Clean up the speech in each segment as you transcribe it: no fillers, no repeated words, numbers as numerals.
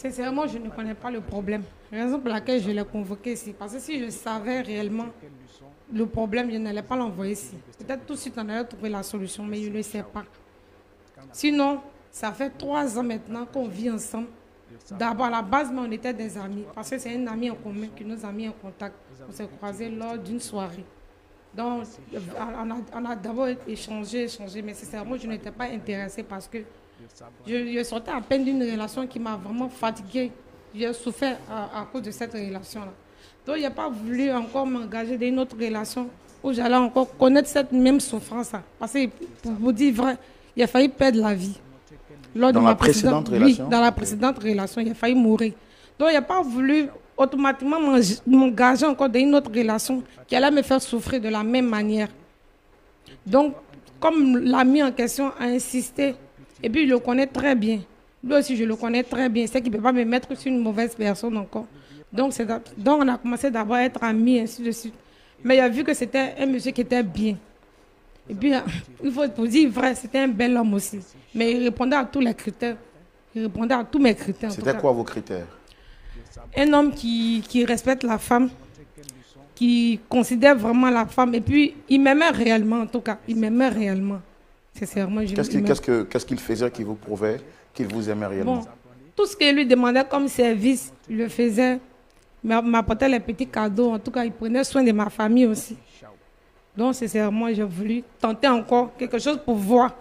Sincèrement, je ne connais pas le problème. Raison pour laquelle je l'ai convoqué ici. Parce que si je savais réellement le problème, je n'allais pas l'envoyer ici. Peut-être tout de suite, on allait trouver la solution, mais je ne le sais pas. Sinon, ça fait 3 ans maintenant qu'on vit ensemble. D'abord, à la base, mais on était des amis. Parce que c'est un ami en commun qui nous a mis en contact. On s'est croisés lors d'une soirée. Donc, on a d'abord échangé, mais sincèrement, je n'étais pas intéressée parce que je sortais à peine d'une relation qui m'a vraiment fatiguée. J'ai souffert à cause de cette relation-là. Donc, il n'a pas voulu encore m'engager dans une autre relation où j'allais encore connaître cette même souffrance-là. Parce que, pour vous dire vrai, il a failli perdre la vie. Lors Dans de la ma précédente relation? Oui, dans la précédente relation, il a failli mourir. Donc, il n'a pas voulu automatiquement m'engager encore dans une autre relation qui allait me faire souffrir de la même manière. Donc, comme l'ami en question a insisté, et puis il le connaît très bien, lui aussi je le connais très bien, c'est qu'il ne peut pas me mettre sur une mauvaise personne encore. Donc on a commencé d'abord à être amis, ainsi de suite. Mais il a vu que c'était un monsieur qui était bien. Et puis, il faut vous dire vrai, c'était un bel homme aussi. Mais il répondait à tous les critères. Il répondait à tous mes critères. C'était quoi vos critères? Un homme qui respecte la femme, qui considère vraiment la femme. Et puis, il m'aimait réellement, en tout cas. Il m'aimait réellement. Sincèrement, Qu'est-ce qu'il faisait qui vous prouvait qu'il vous aimait réellement? Bon, tout ce qu'il lui demandait comme service, il le faisait. Il m'apportait les petits cadeaux. En tout cas, il prenait soin de ma famille aussi. Donc, sincèrement, j'ai voulu tenter encore quelque chose pour voir.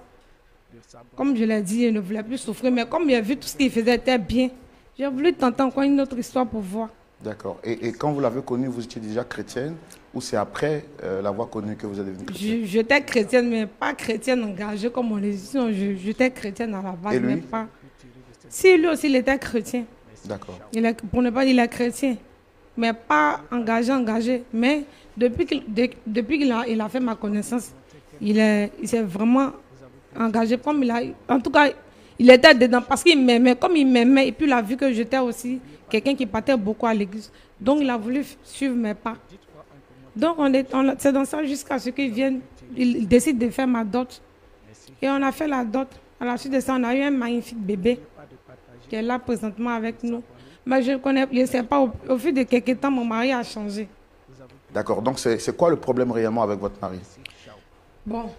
Comme je l'ai dit, il ne voulait plus souffrir. Mais comme il a vu tout ce qu'il faisait était bien, j'ai voulu tenter encore une autre histoire pour voir. D'accord. Et quand vous l'avez connu, vous étiez déjà chrétienne ou c'est après l'avoir connu que vous êtes devenue chrétienne? J'étais chrétienne, mais pas chrétienne engagée comme on le dit. Non, j'étais chrétienne à la base. Et lui? Mais pas... Si, lui aussi, il était chrétien. D'accord. Pour ne pas dire, il est chrétien. Mais pas engagé. Mais depuis qu'il a fait ma connaissance, il s'est vraiment engagé. Comme en tout cas, il était dedans parce qu'il m'aimait. Comme il m'aimait, et puis il a vu que j'étais aussi quelqu'un qui partait beaucoup à l'église. Donc il a voulu suivre mes pas. Donc c'est dans ça jusqu'à ce qu'il vienne, il décide de faire ma dot. Et on a fait la dot. À la suite de ça, on a eu un magnifique bébé qui est là présentement avec nous. Mais je ne sais pas, au fil de quelques temps, mon mari a changé. D'accord. Donc, c'est quoi le problème réellement avec votre mari? Bon,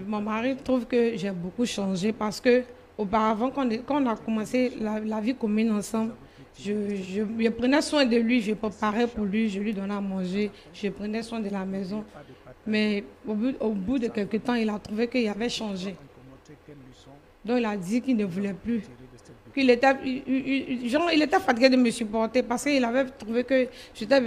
mon mari trouve que j'ai beaucoup changé parce que auparavant, quand on a commencé la vie commune ensemble, je prenais soin de lui, je préparais pour lui, je lui donnais à manger, je prenais soin de la maison. Mais au bout de quelques temps, il a trouvé qu'il avait changé. Donc, il a dit qu'il ne voulait plus. Il était fatigué de me supporter parce qu'il avait trouvé que j'étais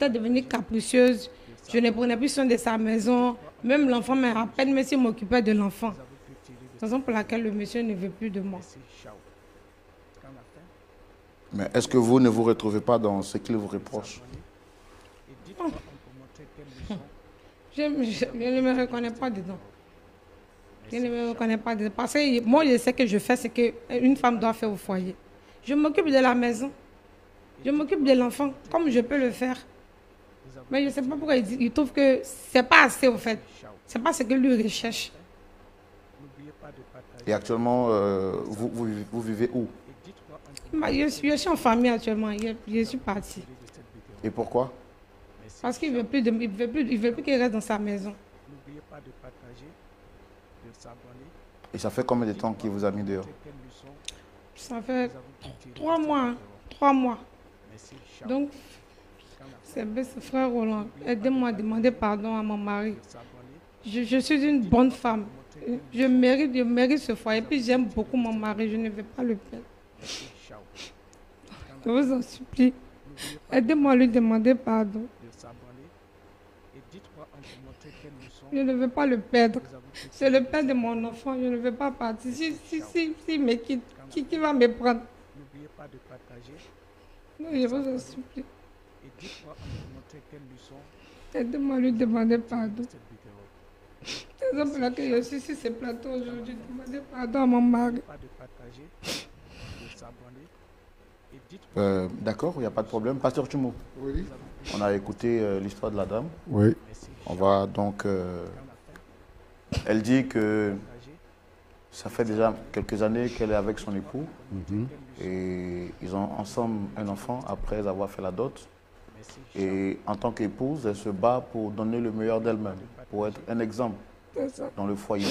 devenue capricieuse. Je ne prenais plus soin de sa maison. Même l'enfant me rappelle, mais s'il m'occupait de l'enfant. C'est la raison pour laquelle le monsieur ne veut plus de moi. Mais est-ce que vous ne vous retrouvez pas dans ce qu'il vous reproche? Je ne me reconnais pas dedans. Je ne me reconnais pas dedans. Parce que moi, je sais que je fais ce qu'une femme doit faire au foyer. Je m'occupe de la maison. Je m'occupe de l'enfant comme je peux le faire. Mais je ne sais pas pourquoi il trouve que ce n'est pas assez au fait. Ce n'est pas ce que lui recherche. Et actuellement, vous vivez où? Je suis en famille actuellement. Je suis partie. Et pourquoi? Parce qu'il ne veut plus qu'il reste dans sa maison. Et ça fait combien de temps qu'il vous a mis dehors? Ça fait 3 mois. Hein, 3 mois. Donc, c'est frère Roland. Aidez-moi à demander pardon à mon mari. Je suis une bonne femme. Je mérite ce foyer. Et puis j'aime beaucoup mon mari. Je ne vais pas le perdre. Je vous en supplie. Aidez-moi à lui demander pardon. Je ne veux pas le perdre. C'est le père de mon enfant. Je ne veux pas partir. Si me quitte, qui va me prendre? Non, je vous en supplie. Aidez-moi à lui demander pardon. C'est pour laquelle je suis sur ce plateau aujourd'hui. Demander pardon à mon mari. D'accord, il n'y a pas de problème. Pasteur Tumo, Oui. on a écouté l'histoire de la dame. Oui. On va donc... elle dit que Ça fait déjà quelques années qu'elle est avec son époux. Et ils ont ensemble un enfant après avoir fait la dot. Et en tant qu'épouse, elle se bat pour donner le meilleur d'elle-même, pour être un exemple dans le foyer.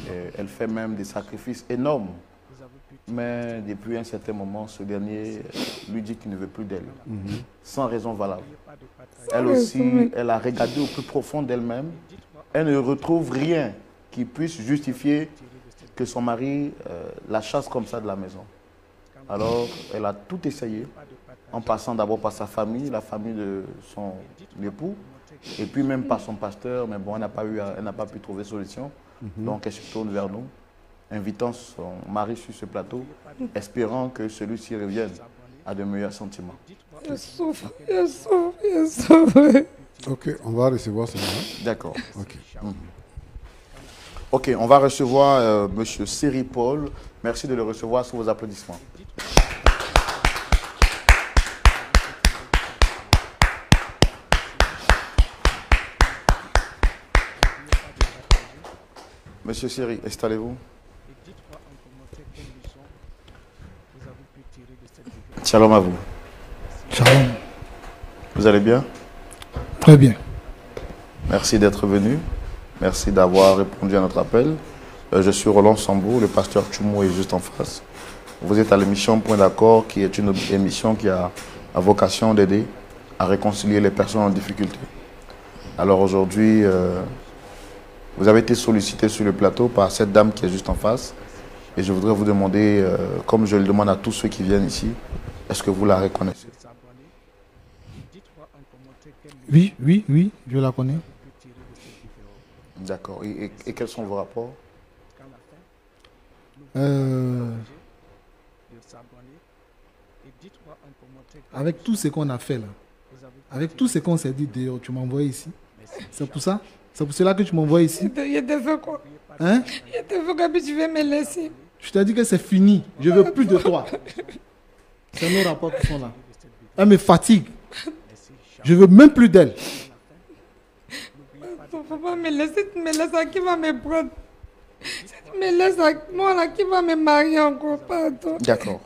Et elle fait même des sacrifices énormes. Mais depuis un certain moment, ce dernier lui dit qu'il ne veut plus d'elle, sans raison valable. Elle aussi, elle a regardé au plus profond d'elle-même. Elle ne retrouve rien qui puisse justifier que son mari la chasse comme ça de la maison. Alors, elle a tout essayé, en passant d'abord par sa famille, la famille de son époux, et puis même par son pasteur, mais bon, elle n'a pas pu trouver solution. Donc, elle se tourne vers nous, invitant son mari sur ce plateau, espérant que celui-ci revienne à de meilleurs sentiments. Je souffre. Ok, on va recevoir ce moment. D'accord. Ok. Ok, on va recevoir M. Seri Paul. Merci de le recevoir sous vos applaudissements. Monsieur Seri, installez-vous. Shalom à vous. Shalom. Vous allez bien? Très bien. Merci d'être venu. Merci d'avoir répondu à notre appel. Je suis Roland Sambou, le pasteur Tchoumo est juste en face. Vous êtes à l'émission Point d'accord, qui est une émission qui a à vocation d'aider à réconcilier les personnes en difficulté. Alors aujourd'hui, vous avez été sollicité sur le plateau par cette dame qui est juste en face. Et je voudrais vous demander, comme je le demande à tous ceux qui viennent ici, est-ce que vous la reconnaissez? Oui, je la connais. D'accord. Et quels sont vos rapports? Avec tout ce qu'on a fait là, avec tout ce qu'on s'est dit dehors, tu m'as envoyé ici. C'est pour ça? C'est pour cela que tu m'envoies ici? Il te fait quoi? Hein? Il te fait quoi, puis tu veux me laisser? Je t'ai dit que c'est fini. Je veux plus de toi. C'est nos rapports qui sont là. Elle me fatigue. Je veux même plus d'elle. Il ne faut pas me laisser. Tu me laisses à qui va me prendre? Si tu me laisses à moi, là, qui va me marier encore? Pardon. D'accord.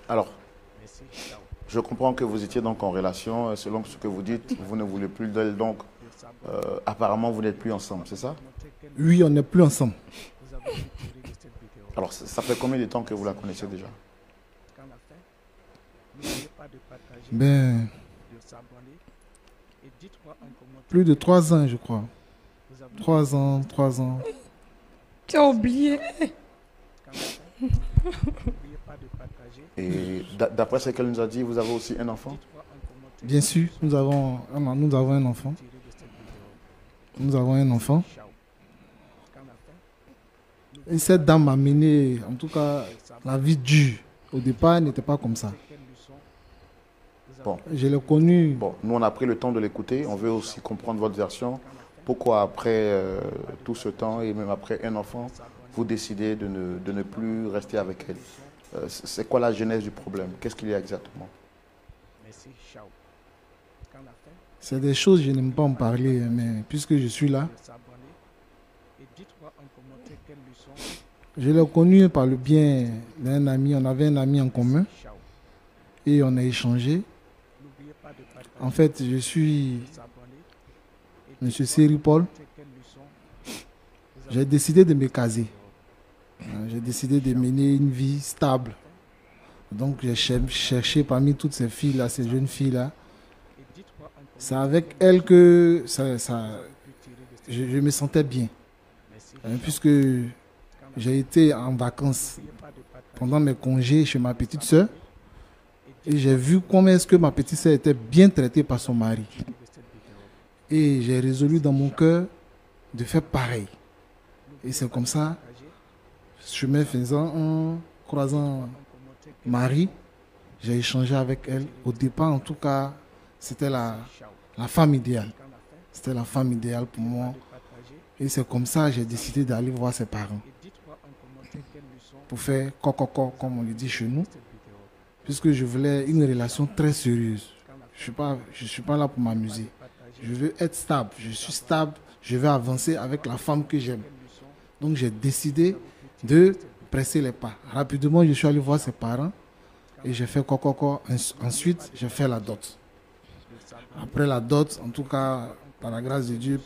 Alors, je comprends que vous étiez donc en relation. Selon ce que vous dites, vous ne voulez plus d'elle. Donc, apparemment, vous n'êtes plus ensemble, c'est ça? Oui, on n'est plus ensemble. Alors, ça fait combien de temps que vous la connaissez déjà? Ben, plus de 3 ans, je crois. 3 ans. Tu as oublié. Et d'après ce qu'elle nous a dit, vous avez aussi un enfant? Bien sûr, nous avons un enfant. Nous avons un enfant. Et cette dame m'a mené, en tout cas, la vie dure. Au départ, elle n'était pas comme ça. Bon. Je l'ai connue. Bon, nous, on a pris le temps de l'écouter. On veut aussi comprendre votre version. Pourquoi, après tout ce temps et même après un enfant, vous décidez de ne plus rester avec elle? C'est quoi la genèse du problème? Qu'est-ce qu'il y a exactement? C'est des choses, je n'aime pas en parler, mais puisque je suis là, je l'ai connu par le bien d'un ami. On avait un ami en commun et on a échangé. En fait, je suis M. Seri Paul. J'ai décidé de me caser. J'ai décidé de mener une vie stable. Donc, j'ai cherché parmi toutes ces filles-là, ces jeunes filles-là. C'est avec elles que je me sentais bien. Puisque j'ai été en vacances pendant mes congés chez ma petite soeur. Et j'ai vu comment est-ce que ma petite soeur était bien traitée par son mari. Et j'ai résolu dans mon cœur de faire pareil. Et c'est comme ça, chemin faisant, en croisant Marie, j'ai échangé avec elle. Au départ, en tout cas, c'était la femme idéale. C'était la femme idéale pour moi. Et c'est comme ça que j'ai décidé d'aller voir ses parents. Pour faire coco, comme on le dit chez nous. Puisque je voulais une relation très sérieuse. Je ne suis pas là pour m'amuser. Je veux être stable. Je suis stable. Je veux avancer avec la femme que j'aime. Donc j'ai décidé de presser les pas. Rapidement, je suis allé voir ses parents et j'ai fait quoi. Ensuite, j'ai fait la dot. Après la dot, en tout cas, par la grâce de Dieu,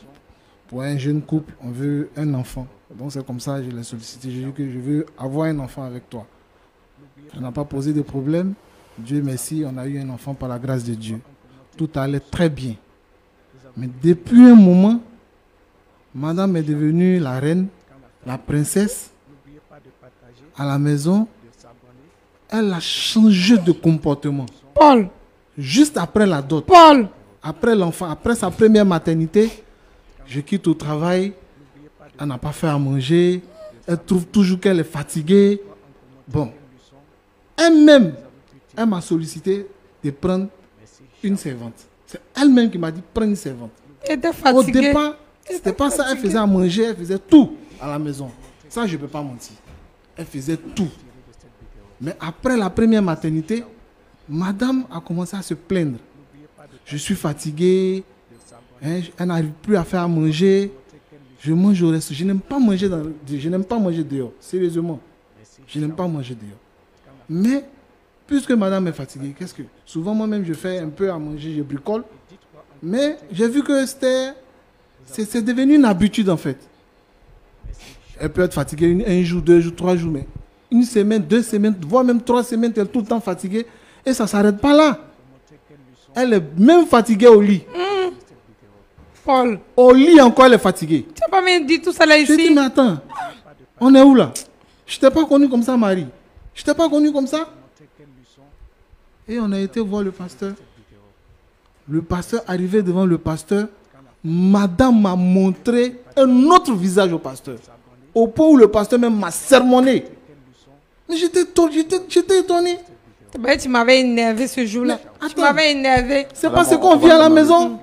pour un jeune couple, on veut un enfant. Donc c'est comme ça que je l'ai sollicité. J'ai dit que je veux avoir un enfant avec toi. Ça n'a pas posé de problème. Dieu merci, on a eu un enfant par la grâce de Dieu. Tout allait très bien. Mais depuis un moment, madame est devenue la reine, la princesse. À la maison, elle a changé de comportement. Paul, Juste après la dot, Paul, après l'enfant, après sa première maternité, je quitte au travail, elle n'a pas fait à manger, elle trouve toujours qu'elle est fatiguée. Bon, elle-même, elle m'a sollicité de prendre une servante. C'est elle-même qui m'a dit prends une servante. elle était Au fatiguée. départ, c'était pas ça, elle faisait à manger, elle faisait tout à la maison. Ça, je ne peux pas mentir. Elle faisait tout. Mais après la première maternité, madame a commencé à se plaindre. Je suis fatiguée, hein, elle n'arrive plus à faire à manger. Je mange au resto. Je n'aime pas manger dehors. Sérieusement. Je n'aime pas manger dehors. Mais, puisque madame est fatiguée, qu'est-ce que... Souvent, moi-même, je fais un peu à manger, je bricole. Mais j'ai vu que c'est devenu une habitude, en fait. Elle peut être fatiguée un jour, 2 jours, 3 jours, mais une semaine, 2 semaines, voire même 3 semaines, elle est tout le temps fatiguée. Et ça ne s'arrête pas là. Elle est même fatiguée au lit. Paul, Au lit encore, elle est fatiguée. tu n'as pas même dit tout ça là Je dis, ici. mais attends, on est où là? Je ne t'ai pas connu comme ça, Marie. Je ne t'ai pas connu comme ça. Et on a été voir le pasteur. Le pasteur, arrivé devant le pasteur, madame m'a montré un autre visage au pasteur. Au point où le pasteur même m'a sermonné. Mais j'étais étonné. Ben, tu m'avais énervé ce jour-là. Mais Tu attends. m'avais énervé. C'est pas ce qu'on vit à la maison.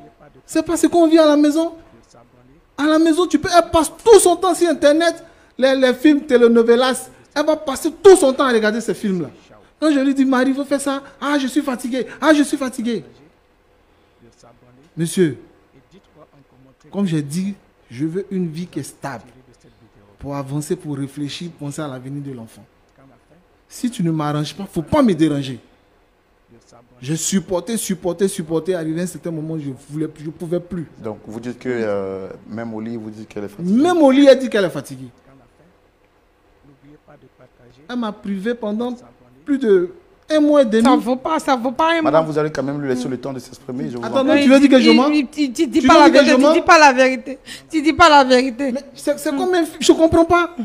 C'est pas ce qu'on vit à la maison. À la maison, elle passe tout son temps sur Internet, les films telenovelas. Elle va passer tout son temps à regarder ces films-là. Quand je lui dis, Marie, vous faites ça. Ah, je suis fatigué. Ah, je suis fatigué. Monsieur, comme j'ai dit, je veux une vie qui est stable. Pour avancer, pour réfléchir, penser à l'avenir de l'enfant. Si tu ne m'arranges pas, il ne faut pas me déranger. J'ai supporté. Arrivé à un certain moment, je ne pouvais plus. Donc vous dites que même au lit, vous dites qu'elle est fatiguée. Même au lit, elle dit qu'elle est fatiguée. Elle m'a privé pendant plus de 1 mois et demi. Ça ne vaut pas un Madame, mot. vous allez quand même lui laisser le temps de s'exprimer. Je vous en Attends, prie. tu veux dire que je mens? Tu dis Tu pas veux la dire que je vérité. mens? Tu dis pas la vérité. Tu dis pas la vérité. Mais c'est comme je ne comprends pas.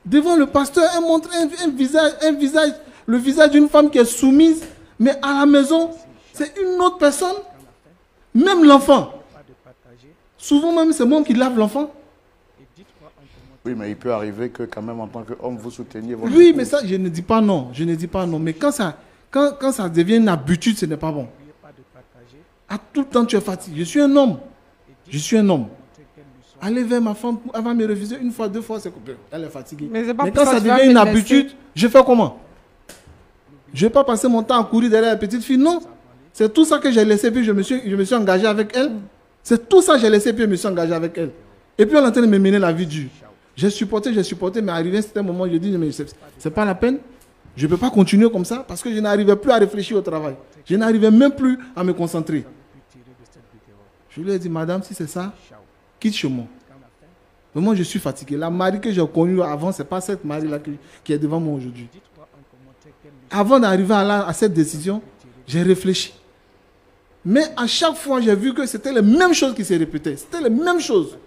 Devant le pasteur, elle montre un visage, le visage d'une femme qui est soumise, mais à la maison, c'est une autre personne. Même l'enfant. Souvent même, c'est moi qui lave l'enfant. Oui, mais il peut arriver que quand même en tant qu'homme, vous souteniez votre Oui, épouse. mais ça, je ne dis pas non. Je ne dis pas non. Mais quand ça devient une habitude, ce n'est pas bon. À tout le temps, tu es fatigué. Je suis un homme. Je suis un homme. Aller vers ma femme, elle va me refuser 1 fois, 2 fois, c'est coupé. Elle est fatiguée. Mais c'est pas Mais pour quand ça ça que tu vas devient une me habitude, je fais comment? Je ne vais pas passer mon temps à courir derrière la petite fille. Non. C'est tout ça que j'ai laissé, puis je me suis engagé avec elle. C'est tout ça que j'ai laissé, puis je me suis engagé avec elle. Et puis elle est en train de me mener la vie dure. J'ai supporté, mais arrivé à un certain moment, je dis, mais c'est pas la peine. Je ne peux pas continuer comme ça parce que je n'arrivais plus à réfléchir au travail. Je n'arrivais même plus à me concentrer. Je lui ai dit, madame, si c'est ça, quitte chez moi. Vraiment, je suis fatigué. La Marie que j'ai connue avant, ce n'est pas cette Marie-là qui est devant moi aujourd'hui. Avant d'arriver à cette décision, j'ai réfléchi. Mais à chaque fois, j'ai vu que c'était les mêmes choses qui se répétaient. C'était les mêmes choses.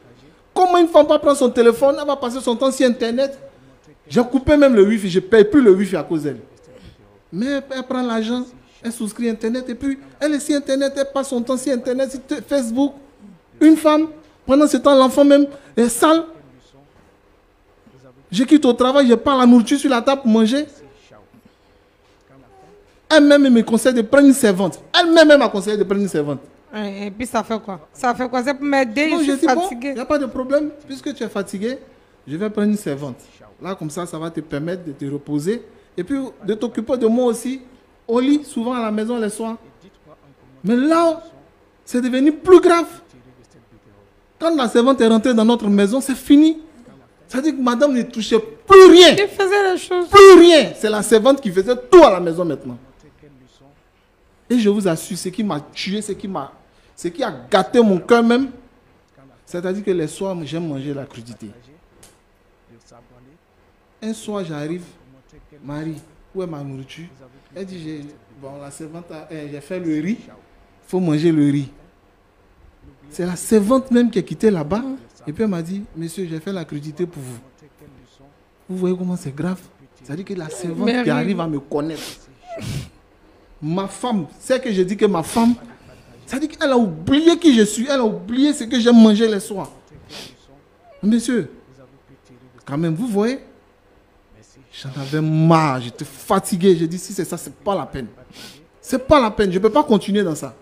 Comment une femme va prendre son téléphone, elle va passer son temps sur Internet. J'ai coupé même le Wi-Fi, je ne paye plus le Wi-Fi à cause d'elle. Mais elle prend l'argent, elle souscrit Internet et puis elle est sur Internet, elle passe son temps sur Internet, sur Facebook. Une femme, pendant ce temps, l'enfant même est sale. Je quitte au travail, je prends la nourriture sur la table pour manger. Elle-même me conseille de prendre une servante. Elle-même m'a conseillé de prendre une servante. Et puis ça fait quoi? Ça fait quoi? C'est pour m'aider, Non, je j'ai suis dit, bon, il fatiguée. n'y a pas de problème. Puisque tu es fatigué, je vais prendre une servante. Là, comme ça va te permettre de te reposer. Et puis, de t'occuper de moi aussi. Au lit, souvent à la maison, les soirs. Mais là, c'est devenu plus grave. Quand la servante est rentrée dans notre maison, c'est fini. Ça veut dire que madame ne touchait plus rien. Il faisait les choses. Plus rien. C'est la servante qui faisait tout à la maison maintenant. Et je vous assure, ce qui m'a tué, ce qui a gâté mon cœur même, c'est-à-dire que les soirs, j'aime manger la crudité. Un soir, j'arrive, Marie, où est ma nourriture? Elle dit, la servante, j'ai fait le riz, il faut manger le riz. C'est la servante même qui est quittée là-bas. Et puis elle m'a dit, monsieur, j'ai fait la crudité pour vous. Vous voyez comment c'est grave? C'est-à-dire que la servante qui arrive à me connaître. Ma femme, c'est que je dis que ma femme, c'est-à-dire qu'elle a oublié qui je suis, elle a oublié ce que j'aime manger les soirs. Monsieur, quand même, vous voyez, j'en avais marre, j'étais fatigué. J'ai dit, si c'est ça, c'est pas la peine. C'est pas la peine, je ne peux pas continuer dans ça.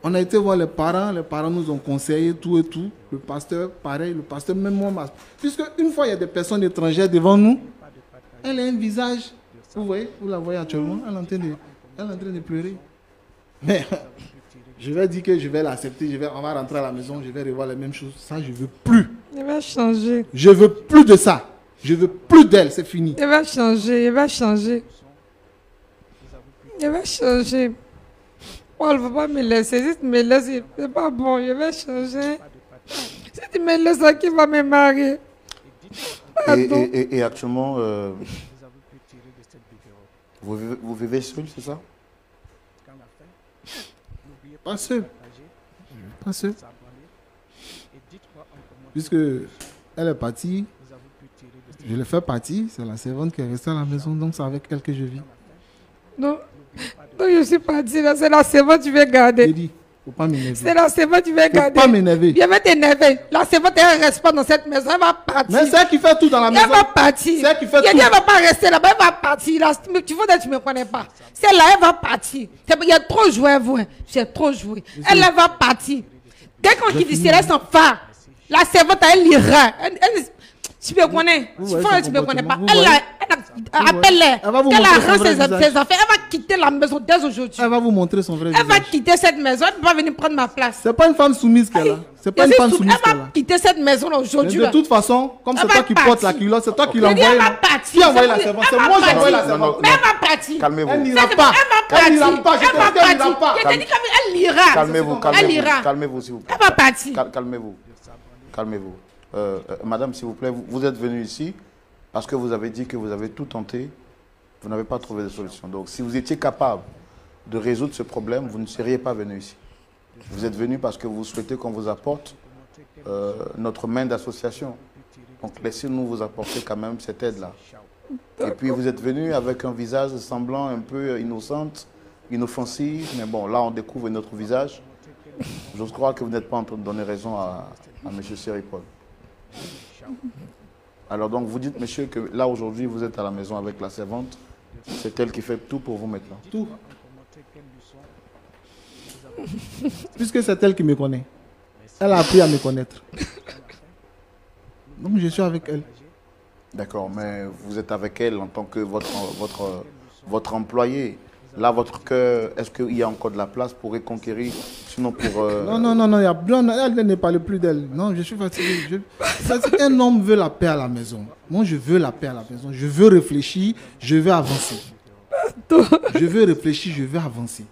On a été voir les parents nous ont conseillé tout et tout. Le pasteur, pareil, le pasteur, même moi, puisque une fois il y a des personnes étrangères devant nous, elle a un visage, vous voyez, vous la voyez actuellement, elle est en train de pleurer. Mais je vais dire que je vais l'accepter, on va rentrer à la maison, je vais revoir les mêmes choses. Ça, je ne veux plus. Il va changer. Je ne veux plus de ça. Je ne veux plus d'elle, c'est fini. Il va changer, il va changer. Il va changer. Paul ne va pas me laisser. Si tu me laisses, c'est pas bon, je vais changer. Si tu me laisses, qui va me marier? Et actuellement, vous vivez seul, c'est ça? Pas seul. Pas seul. Puisque elle est partie, je l'ai fait partir, c'est la servante qui est restée à la maison, donc c'est avec elle que je vis. Non. Donc je suis partie là, c'est la servante que tu veux garder. J'ai dit, faut pas m'énerver. C'est la servante que tu veux garder. Faut pas m'énerver. Je vais t'énerver. La servante, elle ne reste pas dans cette maison, elle va partir. Mais c'est elle qui fait tout dans la maison. Elle va partir. C'est elle qui fait tout. Elle ne va pas rester là-bas, elle va partir. Là, tu vois, tu ne me connais pas. Celle-là, elle va partir. Il y a trop joué, vous. J'ai trop joué. Elle va partir. Quelqu'un qui dit, c'est là son phare. La servante, elle ira. Tu me connais. Tu me connais pas. Elle appelle-les. Elle arrange ses affaires. Elle va quitter la maison dès aujourd'hui. Elle va vous montrer son vrai visage. Elle va quitter cette maison. Elle ne peut pas venir prendre ma place. C'est pas une femme soumise qu'elle a. C'est pas une femme soumise qu'elle Elle va a. quitter cette maison aujourd'hui. De toute façon, comme c'est toi qui porte la culotte, c'est toi qui l'as envoyée. Elle va partir. Qui a envoyé la servante? C'est moi qui ai envoyé la servante. Mais elle va partir. Calmez-vous. Elle n'ira pas. Elle n'ira pas. Je te dis qu'elle n'ira pas. Je te dis qu'elle ira. Calmez-vous, Elle ira. calmez-vous, s'il vous plaît. Elle va partir. Calmez-vous. Calmez-vous. Madame, s'il vous plaît, vous êtes venue ici parce que vous avez dit que vous avez tout tenté, vous n'avez pas trouvé de solution. Donc, si vous étiez capable de résoudre ce problème, vous ne seriez pas venu ici. Vous êtes venu parce que vous souhaitez qu'on vous apporte notre main d'association. Donc, laissez-nous vous apporter quand même cette aide-là. Et puis, vous êtes venu avec un visage semblant un peu innocente, inoffensif, mais bon, là, on découvre notre visage. Je crois que vous n'êtes pas en train de donner raison à M. Séripol. Alors donc vous dites, monsieur, que là aujourd'hui vous êtes à la maison avec la servante, c'est elle qui fait tout pour vous maintenant. Tout. Puisque c'est elle qui me connaît. Elle a appris à me connaître. Donc je suis avec elle. D'accord, mais vous êtes avec elle en tant que votre employé. Là, votre cœur, est-ce qu'il y a encore de la place pour reconquérir, sinon pour... Non, elle ne parle plus d'elle. Non, je suis fatigué. Un homme veut la paix à la maison. Moi, je veux la paix à la maison. Je veux réfléchir, je veux avancer. Je veux réfléchir, je veux avancer.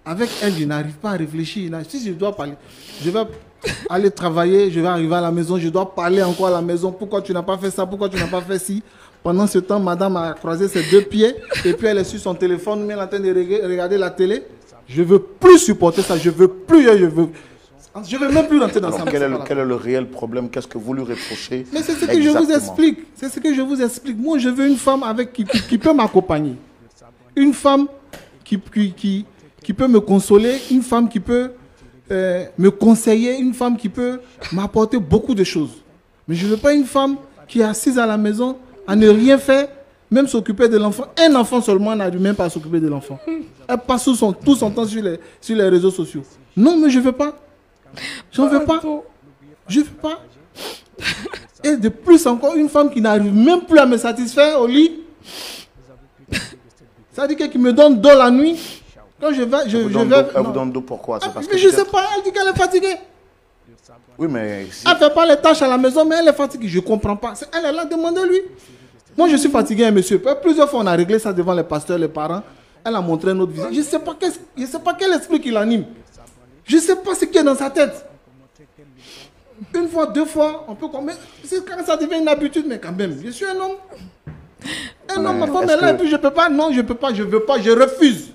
Avec elle, je n'arrive pas à réfléchir. Si je dois parler, je vais aller travailler, je vais arriver à la maison, je dois parler encore à la maison. Pourquoi tu n'as pas fait ça? Pourquoi tu n'as pas fait ci? Pendant ce temps, madame a croisé ses deux pieds et puis elle est sur son téléphone, elle est en train de regarder la télé. Je ne veux plus supporter ça, je ne veux même plus rentrer dans ça. Quel est le réel problème? Qu'est-ce que vous lui reprochez? Mais c'est ce que je vous explique. C'est ce que je vous explique. Moi, je veux une femme qui peut m'accompagner. Une femme qui peut me consoler, une femme qui peut me conseiller, une femme qui peut m'apporter beaucoup de choses. Mais je ne veux pas une femme qui est assise à la maison à ne rien faire, même s'occuper de l'enfant. Un enfant seulement n'a même pas à s'occuper de l'enfant. Elle passe tout son temps sur les réseaux sociaux. Non, mais je ne veux pas. Je ne veux pas. Je ne veux pas. Et de plus encore, une femme qui n'arrive même plus à me satisfaire au lit. Ça dit qu'elle me donne d'eau la nuit. Quand je vais... Elle vous donne d'eau pourquoi? Mais je ne sais pas, elle dit qu'elle est fatiguée. Oui, mais... si- Elle ne fait pas les tâches à la maison, mais elle est fatiguée. Je ne comprends pas. Elle là, demandez-lui. Moi, je suis fatigué, hein, monsieur. Plusieurs fois, on a réglé ça devant les pasteurs, les parents. Elle a montré un autre visage. Je ne sais pas quel esprit qui l'anime. Je ne sais pas ce qui est dans sa tête. Une fois, deux fois, on peut... Mais quand ça devient une habitude, mais quand même, je suis un homme. Un homme, ma femme est là, et puis je ne peux pas. Non, je ne peux pas, je ne veux pas, je refuse.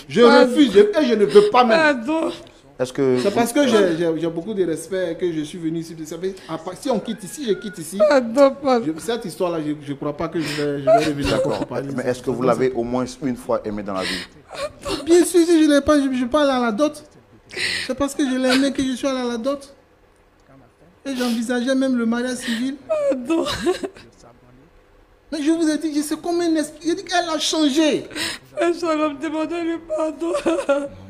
Je refuse, et je ne veux pas même. Est-ce que... C'est parce que j'ai beaucoup de respect que je suis venu ici. Vous savez, si on quitte ici, je quitte ici. Cette histoire-là, je ne crois pas que je vais revenir. D'accord. Mais est-ce que vous l'avez au moins une fois aimé dans la vie? Bien sûr, si je ne l'ai pas, je ne suis pas allé à la dot. C'est parce que je l'ai aimé que je suis allé à la dot. Et j'envisageais même le mariage civil. Mais je vous ai dit, je sais combien d'esprit. J'ai dit qu'elle a changé. Shalom, demandez-lui pardon.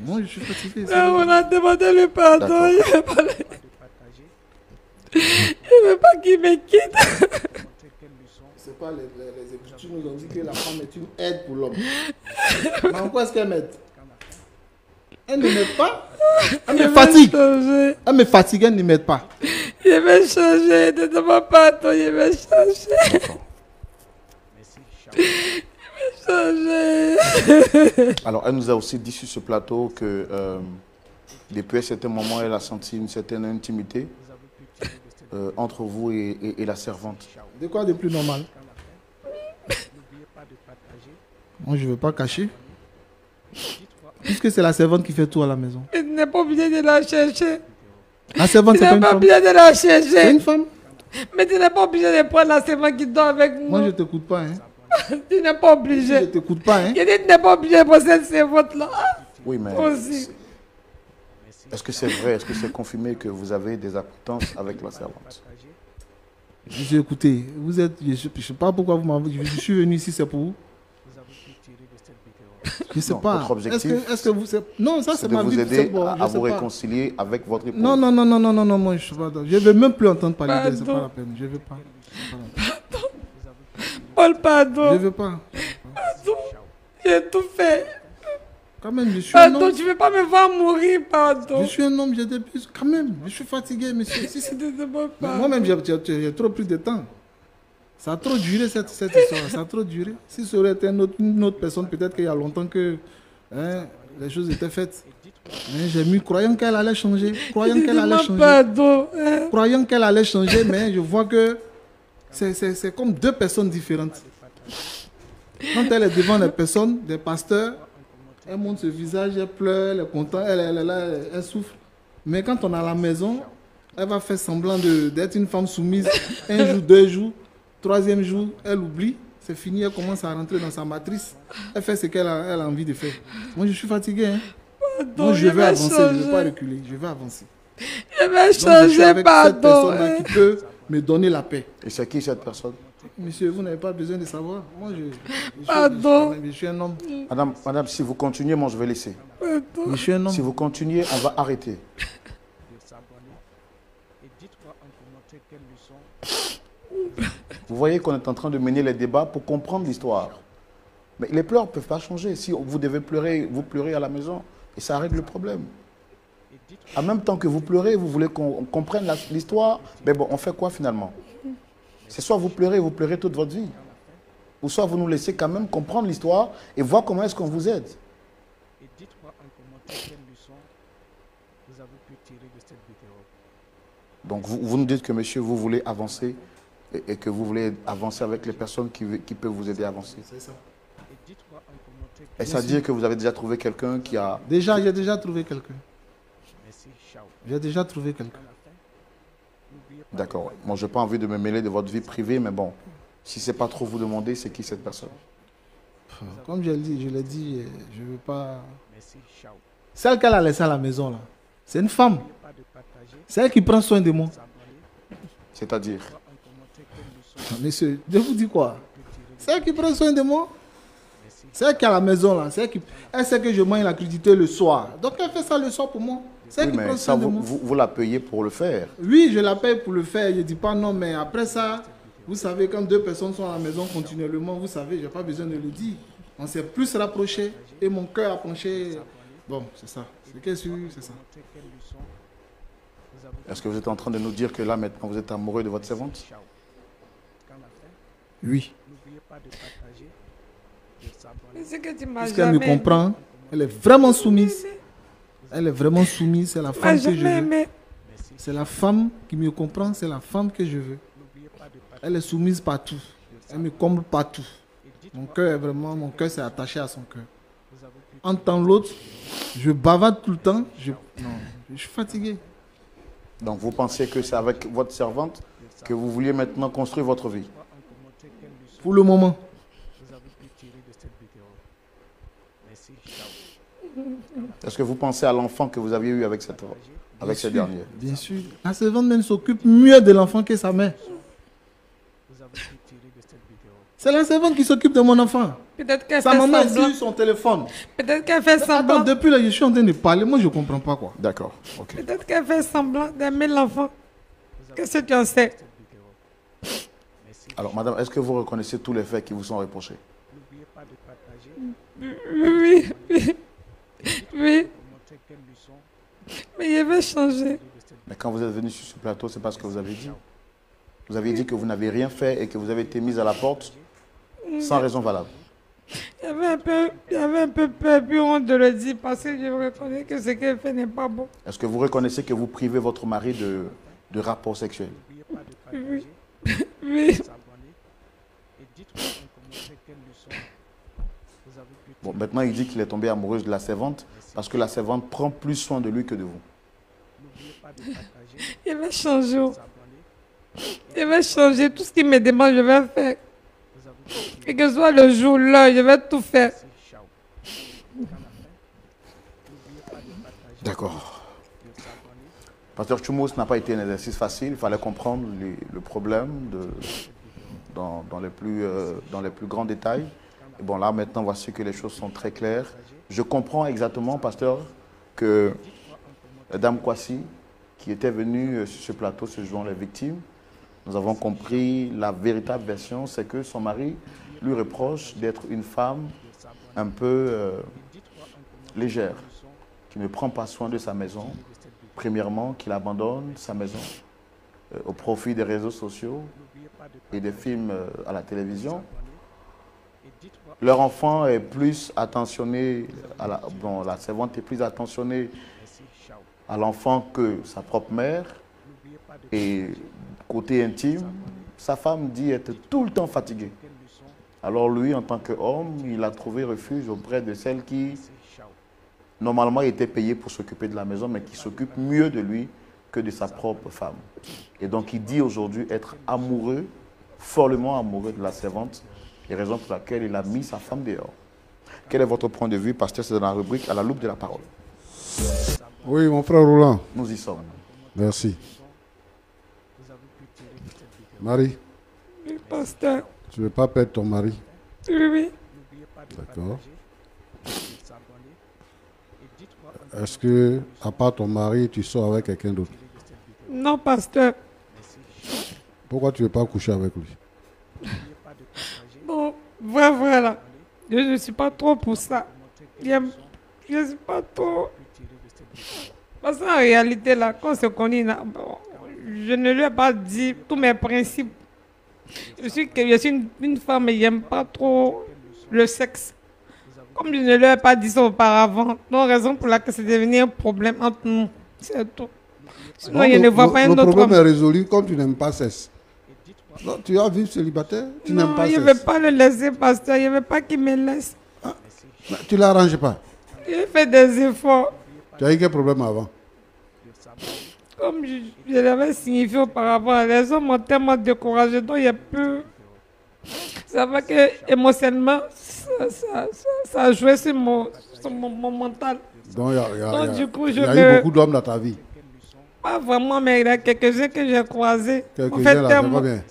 Moi, je suis fatigué. On a demandé le pardon. Il ne veut pas qu'il me quitte. C'est pas les Écritures nous ont dit que la femme est une aide pour l'homme. Mais en quoi est-ce qu'elle m'aide? Elle ne m'aide pas. Elle me fatigue. Elle me fatigue, elle ne m'aide pas. Il veut changer. Ne demande pas pardon, il veut changer. Alors, elle nous a aussi dit sur ce plateau que depuis un certain moment, elle a senti une certaine intimité entre vous et la servante. De quoi de plus normal? Moi, je ne veux pas cacher. Puisque c'est la servante qui fait tout à la maison. Tu n'es pas obligé de la chercher. La servante, c'est pas une femme. Tu n'es pas obligé de la chercher. C'est une femme. Mais tu n'es pas obligé de prendre la servante qui dort avec moi. Moi, je ne t'écoute pas. Hein. Tu n'es pas obligé. Je ne t'écoute pas. Hein. Je dis, tu n'es pas obligé pour cette servante-là. Oui, mais Aussi. est-ce que c'est vrai, est-ce que c'est confirmé que vous avez des acquaintances avec la servante? Je suis écouté. Vous êtes, je ne sais pas pourquoi vous m'avez. Je suis venu ici, c'est pour vous. Je ne sais pas. Votre objectif, est-ce que vous... Non, ça c'est ma vie. C'est de vous aider bon, à vous réconcilier avec votre épouse. Non, moi je ne suis pas d'accord. Je ne veux même plus entendre parler d'elle, c'est pas la peine. Je ne veux pas. Paul, pardon. Je ne veux pas. Pardon. J'ai tout fait. Quand même, je suis un Pardon, homme. tu ne veux pas me voir mourir, pardon. Je suis un homme, j'ai des puces. Quand même, je suis fatigué, monsieur. Moi-même, j'ai trop pris de temps. Ça a trop duré cette histoire, ça a trop duré. Si ça aurait été une autre personne, peut-être qu'il y a longtemps que les choses étaient faites. Mais j'ai mis, croyant qu'elle allait changer, croyant qu'elle allait changer, mais je vois que c'est comme deux personnes différentes. Quand elle est devant les personnes, des pasteurs, elle montre ce visage, elle pleure, elle est contente, elle souffre. Mais quand on est à la maison, elle va faire semblant d'être une femme soumise, un jour, 2 jours. Troisième jour, elle oublie, c'est fini, elle commence à rentrer dans sa matrice. Elle fait ce qu'elle a envie de faire. Moi, je suis fatigué. Hein. Moi, je vais avancer, je ne vais pas reculer, je vais avancer. Je vais changer, pardon. Cette personne-là qui peut me donner la paix. Et c'est qui cette personne? Monsieur, vous n'avez pas besoin de savoir. Moi, je suis un homme. Madame, si vous continuez, moi, je vais laisser. Je suis un homme. Si vous continuez, on va arrêter. Vous voyez qu'on est en train de mener les débats pour comprendre l'histoire. Mais les pleurs ne peuvent pas changer. Si vous devez pleurer, vous pleurez à la maison et ça règle le problème. En même temps que vous pleurez, vous voulez qu'on comprenne l'histoire. Mais bon, on fait quoi finalement? C'est soit vous pleurez toute votre vie. Ou soit vous nous laissez quand même comprendre l'histoire et voir comment est-ce qu'on vous aide. Donc vous nous dites que monsieur, vous voulez avancer et que vous voulez avancer avec les personnes qui peuvent vous aider à avancer. C'est ça. Et ça veut dire que vous avez déjà trouvé quelqu'un qui a... J'ai déjà trouvé quelqu'un. J'ai déjà trouvé quelqu'un. D'accord. Moi, je n'ai pas envie de me mêler de votre vie privée, mais bon, si ce n'est pas trop vous demander, c'est qui cette personne? Comme je l'ai dit, je ne veux pas... Celle qu'elle a laissée à la maison, là, c'est une femme. C'est elle qui prend soin de moi. C'est-à-dire? Monsieur, je vous dis quoi? C'est elle qui prend soin de moi. C'est elle qui est à la maison, là. Elle sait que je mange la crudité le soir. Donc elle fait ça le soir pour moi. C'est elle qui prend soin de moi. Vous la payez pour le faire? Oui, je la paye pour le faire. Je ne dis pas non, mais après ça, vous savez, quand 2 personnes sont à la maison continuellement, vous savez, je n'ai pas besoin de le dire. On s'est plus rapprochés et mon cœur a penché. Bon, c'est ça. C'est ça. Est-ce que vous êtes en train de nous dire que là, maintenant, vous êtes amoureux de votre servante? Oui. Mais c'est que tu m'as Puisqu'elle me jamais comprend, elle est vraiment soumise. Elle est vraiment soumise, c'est la femme que je jamais veux. aimé. C'est la femme qui me comprend, c'est la femme que je veux. Elle est soumise partout. Elle me comble partout. Mon cœur s'est attaché à son cœur. En temps l'autre, je bavarde tout le temps. Je suis fatigué. Donc, vous pensez que c'est avec votre servante que vous vouliez maintenant construire votre vie? Pour le moment. Est-ce que vous pensez à l'enfant que vous aviez eu avec ce dernier? Bien sûr. La servante même s'occupe mieux de l'enfant que sa mère. C'est la servante qui s'occupe de mon enfant. Peut-être qu'elle Sa fait maman est semblant. sur son téléphone. Peut-être qu'elle fait Attends, semblant. depuis là, je suis en train de parler. Moi, je ne comprends pas quoi. D'accord, ok. Peut-être qu'elle fait semblant d'aimer l'enfant. Qu'est-ce que tu en sais? Alors, madame, est-ce que vous reconnaissez tous les faits qui vous sont reprochés? Oui, oui, oui. Mais il va changer. Mais quand vous êtes venu sur ce plateau, c'est parce que vous avez dit. Vous aviez dit que vous n'avez rien fait et que vous avez été mise à la porte sans raison valable. Il y avait un peu peur, puis honte de le dire parce que je reconnais que ce qu'elle fait n'est pas bon. Est-ce que vous reconnaissez que vous privez votre mari de rapports sexuels? Oui, oui. Bon, maintenant, il dit qu'il est tombé amoureux de la servante parce que la servante prend plus soin de lui que de vous. Il va changer. Il va changer. Tout ce qu'il me demande, je vais faire. Et que ce soit le jour, l'heure, je vais tout faire. D'accord. Pasteur Chumos n'a pas été un exercice facile. Il fallait comprendre le problème dans les plus grands détails. Et bon, là, maintenant, voici que les choses sont très claires. Je comprends exactement, pasteur, que Dame Kwasi, qui était venue sur ce plateau ce jour, les victimes, nous avons compris la véritable version, c'est que son mari lui reproche d'être une femme un peu légère, qui ne prend pas soin de sa maison. Premièrement, qu'il abandonne sa maison au profit des réseaux sociaux et des films à la télévision. Leur enfant est plus attentionné, la servante est plus attentionnée à l'enfant que sa propre mère. Et côté intime, sa femme dit être tout le temps fatiguée. Alors lui, en tant qu'homme, il a trouvé refuge auprès de celle qui, normalement, était payée pour s'occuper de la maison, mais qui s'occupe mieux de lui que de sa propre femme. Et donc, il dit aujourd'hui être amoureux, follement amoureux de la servante, et raison pour laquelle il a mis sa femme dehors. Quel est votre point de vue, pasteur? C'est dans la rubrique à la loupe de la parole. Oui, mon frère Roland. Nous y sommes. Merci. Marie, Oui, pasteur. tu ne veux pas perdre ton mari? Oui, oui. D'accord. Est-ce que, à part ton mari, tu sors avec quelqu'un d'autre? Non, pasteur. Pourquoi tu ne veux pas coucher avec lui? Bon, voilà. Je ne suis pas trop pour ça. Je ne suis pas trop. Parce qu'en réalité, là, quand on se connaît, là, bon, je ne lui ai pas dit tous mes principes. Je suis une femme et je n'aime pas trop le sexe. Comme je ne lui ai pas dit ça auparavant, non raison pour laquelle c'est devenu un problème entre nous. C'est tout. Sinon, Non, je ne vois pas un le autre problème homme. est résolu quand tu n'aimes pas cesse. Non, tu vas vivre célibataire, tu n'aimes Non, pas je ne vais cesse. pas le laisser, pasteur. Je ne veux pas qu'il me laisse. Mais tu ne l'arranges pas. J'ai fait des efforts. Tu as eu quel problème avant? Comme je l'avais signifié auparavant, les hommes m'ont tellement découragé, donc il y a peu. Ça va que émotionnellement, ça a joué sur mon mental. Donc, Donc, du coup, il y a eu beaucoup d'hommes dans ta vie. Pas vraiment, mais il y a quelques-uns que j'ai croisés. En Quelques-uns fait, là, c'est tellement. combien?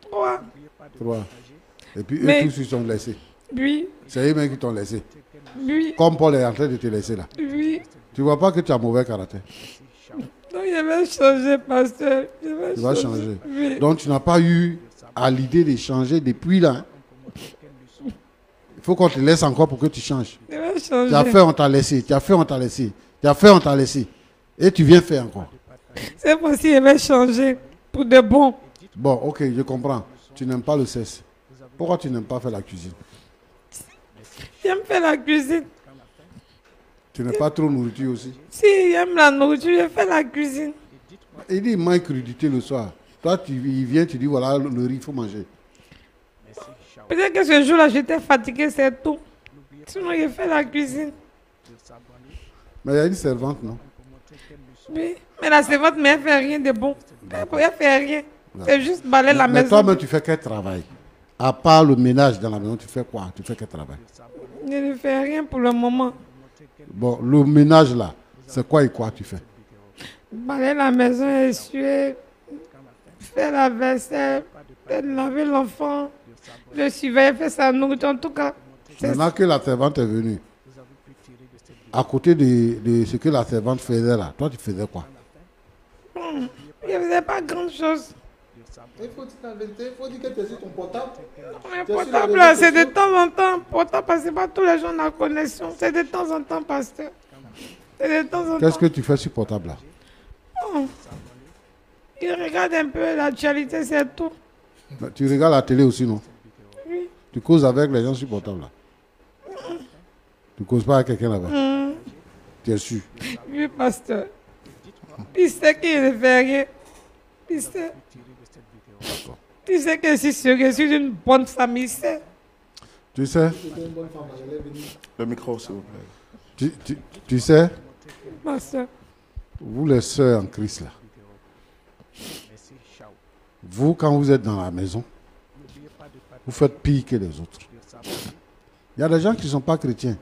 3. 3. Et puis Mais- eux tous ils sont laissés. Oui, C'est eux-mêmes qui t'ont laissé. oui, Comme Paul est en train de te laisser là. oui. Tu vois pas que tu as mauvais caractère. Donc, il va changer, pasteur. Il Tu vas changer. Oui. Donc tu n'as pas eu à l'idée de changer depuis là. Hein. Il faut qu'on te laisse encore pour que tu changes. Il va Tu as changer. fait, on t'a laissé. Tu as fait, on t'a laissé. Tu as fait, on t'a laissé. Et tu viens faire encore. C'est possible, je vais changer pour de bon. Bon, ok, je comprends. Tu n'aimes pas le cesse. Pourquoi tu n'aimes pas faire la cuisine? J'aime faire la cuisine. Tu n'es pas trop nourriture aussi? Si j'aime la nourriture, je fais la cuisine. Il dit, il manque crudité le soir. Toi, il vient, tu dis, voilà, le riz, il faut manger. Peut-être que ce jour-là, j'étais fatiguée, c'est tout. Sinon, je fais la cuisine. Mais il y a une servante, non? Oui, mais la servante, mais elle fait rien de bon. Elle fait rien. C'est juste balayer la Mais maison. toi-même, tu fais quel travail? À part le ménage dans la maison, tu fais quoi? Tu fais quel travail? Je ne fais rien pour le moment. Bon, le ménage là, c'est quoi et quoi tu fais? Balayer la maison, essuyer, faire la vaisselle, peut-être laver l'enfant, le surveiller, faire sa nourriture. En tout cas, Maintenant que la servante est venue, à côté de ce que la servante faisait là, toi tu faisais quoi? je ne faisais pas grand-chose. Il faut dire la vérité, il faut dire que tu es sur ton portable. Mais portable, là, c'est de temps en temps. Portable, parce que pas tous les gens ont la connexion. C'est de temps en temps, pasteur. C'est de temps en temps. Qu'est-ce que tu fais sur portable là? Bon. Je regarde un peu l'actualité, c'est tout. Tu regardes la télé aussi, non? Oui. Tu causes avec les gens sur portable là? Tu causes pas avec quelqu'un là-bas? Tu es sûr? Oui, pasteur. Il sait qu'il ne fait rien. Il sait. Tu sais que je suis une bonne famille, c'est. Tu sais? Le micro, s'il vous plaît. Tu sais? Pasteur. Vous les sœurs en Christ là, vous quand vous êtes dans la maison, vous faites pire que les autres. Il y a des gens qui ne sont pas chrétiens.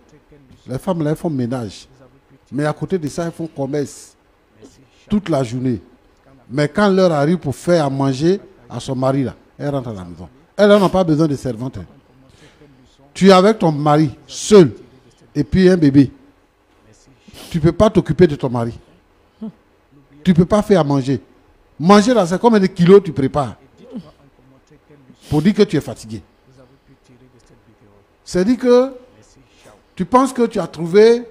Les femmes là, elles font ménage. Mais à côté de ça, elles font commerce toute la journée. Mais quand l'heure arrive pour faire à manger à son mari là, elle rentre à la maison. Elle n'a pas besoin de servante. Tu es avec ton mari seul et puis un bébé. Tu ne peux pas t'occuper de ton mari. Tu ne peux pas faire à manger. Manger là, c'est combien de kilos tu prépares pour dire que tu es fatigué. C'est-à-dire que tu penses que tu as trouvé